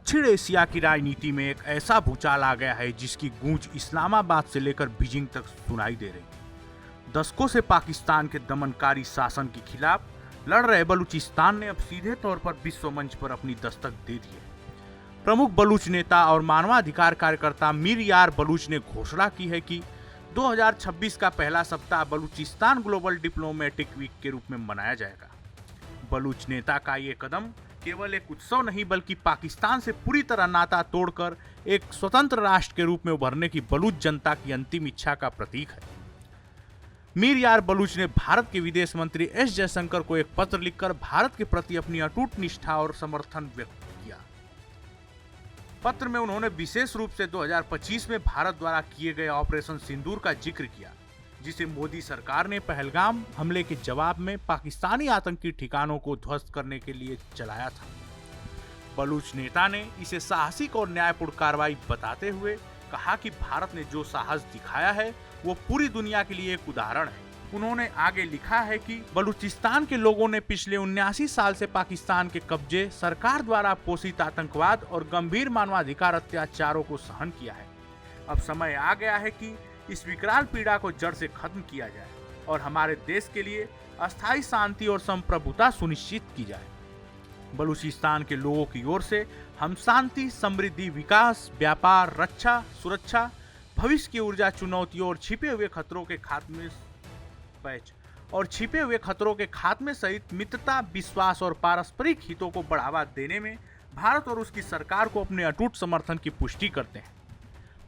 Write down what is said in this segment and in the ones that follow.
दक्षिण एशिया की राजनीति में एक ऐसा भूचाल आ गया है जिसकी गूंज इस्लामाबाद से लेकर बीजिंग तक सुनाई दे रही। दशकों से पाकिस्तान के दमनकारी शासन के खिलाफ लड़ रहे बलूचिस्तान ने अब सीधे तौर पर विश्व मंच पर अपनी दस्तक दे दी है। प्रमुख बलूच नेता और मानवाधिकार कार्यकर्ता मीर यार बलूच ने घोषणा की है कि 2026 का पहला सप्ताह बलूचिस्तान ग्लोबल डिप्लोमेटिक वीक के रूप में मनाया जाएगा। बलूच नेता का ये कदम केवल एक उत्सव नहीं बल्कि पाकिस्तान से पूरी तरह नाता तोड़कर एक स्वतंत्र राष्ट्र के रूप में उभरने की बलूच जनता की अंतिम इच्छा का प्रतीक है। मीर यार बलूच ने भारत के विदेश मंत्री एस जयशंकर को एक पत्र लिखकर भारत के प्रति अपनी अटूट निष्ठा और समर्थन व्यक्त किया। पत्र में उन्होंने विशेष रूप से 2025 में भारत द्वारा किए गए ऑपरेशन सिंदूर का जिक्र किया, जिसे मोदी सरकार ने पहलगाम हमले के जवाब में पाकिस्तानी आतंकी ठिकानों को ध्वस्त करने के लिए चलाया था। बलूच नेता ने इसे साहसिक और न्यायपूर्ण कार्रवाई बताते हुए कहा कि भारत ने जो साहस दिखाया है वो पूरी दुनिया के लिए एक उदाहरण है। उन्होंने आगे लिखा है कि बलूचिस्तान के लोगों ने पिछले 79 साल से पाकिस्तान के कब्जे, सरकार द्वारा पोषित आतंकवाद और गंभीर मानवाधिकार अत्याचारों को सहन किया है। अब समय आ गया है कि इस विकराल पीड़ा को जड़ से खत्म किया जाए और हमारे देश के लिए अस्थायी शांति और संप्रभुता सुनिश्चित की जाए। बलूचिस्तान के लोगों की ओर से हम शांति, समृद्धि, विकास, व्यापार, रक्षा, सुरक्षा, भविष्य की ऊर्जा, चुनौतियों और छिपे हुए खतरों के खात्मे सहित मित्रता, विश्वास और पारस्परिक हितों को बढ़ावा देने में भारत और उसकी सरकार को अपने अटूट समर्थन की पुष्टि करते हैं।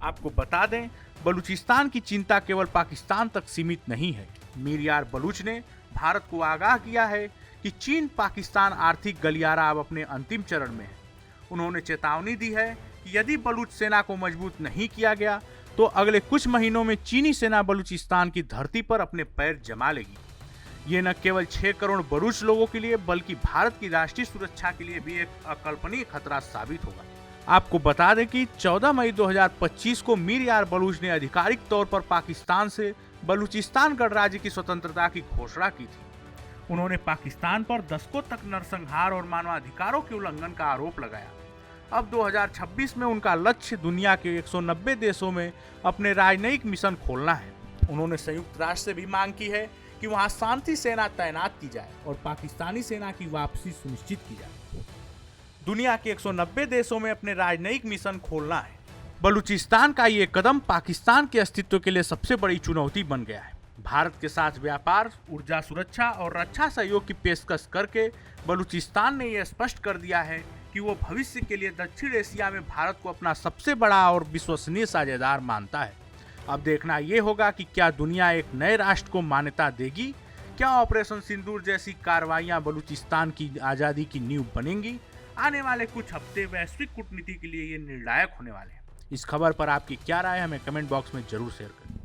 आपको बता दें, बलूचिस्तान की चिंता केवल पाकिस्तान तक सीमित नहीं है। मीर यार बलूच ने भारत को आगाह किया है कि चीन पाकिस्तान आर्थिक गलियारा अब अपने अंतिम चरण में है। उन्होंने चेतावनी दी है कि यदि बलूच सेना को मजबूत नहीं किया गया तो अगले कुछ महीनों में चीनी सेना बलूचिस्तान की धरती पर अपने पैर जमा लेगी। ये न केवल 6 करोड़ बलूच लोगों के लिए बल्कि भारत की राष्ट्रीय सुरक्षा के लिए भी एक अकल्पनीय खतरा साबित होगा। आपको बता दें कि 14 मई 2025 को मीर यार बलूच ने आधिकारिक तौर पर पाकिस्तान से बलूचिस्तान गणराज्य की स्वतंत्रता की घोषणा की थी। उन्होंने पाकिस्तान पर दशकों तक नरसंहार और मानवाधिकारों के उल्लंघन का आरोप लगाया। अब 2026 में उनका लक्ष्य दुनिया के 190 देशों में अपने राजनयिक मिशन खोलना है। उन्होंने संयुक्त राष्ट्र से भी मांग की है कि वहां शांति सेना तैनात की जाए और पाकिस्तानी सेना की वापसी सुनिश्चित की जाए। दुनिया के 190 देशों में अपने राजनयिक मिशन खोलना है। बलूचिस्तान का ये कदम पाकिस्तान के अस्तित्व के लिए सबसे बड़ी चुनौती बन गया है। भारत के साथ व्यापार, ऊर्जा सुरक्षा और रक्षा सहयोग की पेशकश करके बलूचिस्तान ने यह स्पष्ट कर दिया है कि वो भविष्य के लिए दक्षिण एशिया में भारत को अपना सबसे बड़ा और विश्वसनीय साझेदार मानता है। अब देखना ये होगा कि क्या दुनिया एक नए राष्ट्र को मान्यता देगी। क्या ऑपरेशन सिंदूर जैसी कार्रवाइयां बलूचिस्तान की आज़ादी की नींव बनेंगी। आने वाले कुछ हफ्ते वैश्विक कूटनीति के लिए ये निर्णायक होने वाले हैं। इस खबर पर आपकी क्या राय है, हमें कमेंट बॉक्स में जरूर शेयर करें।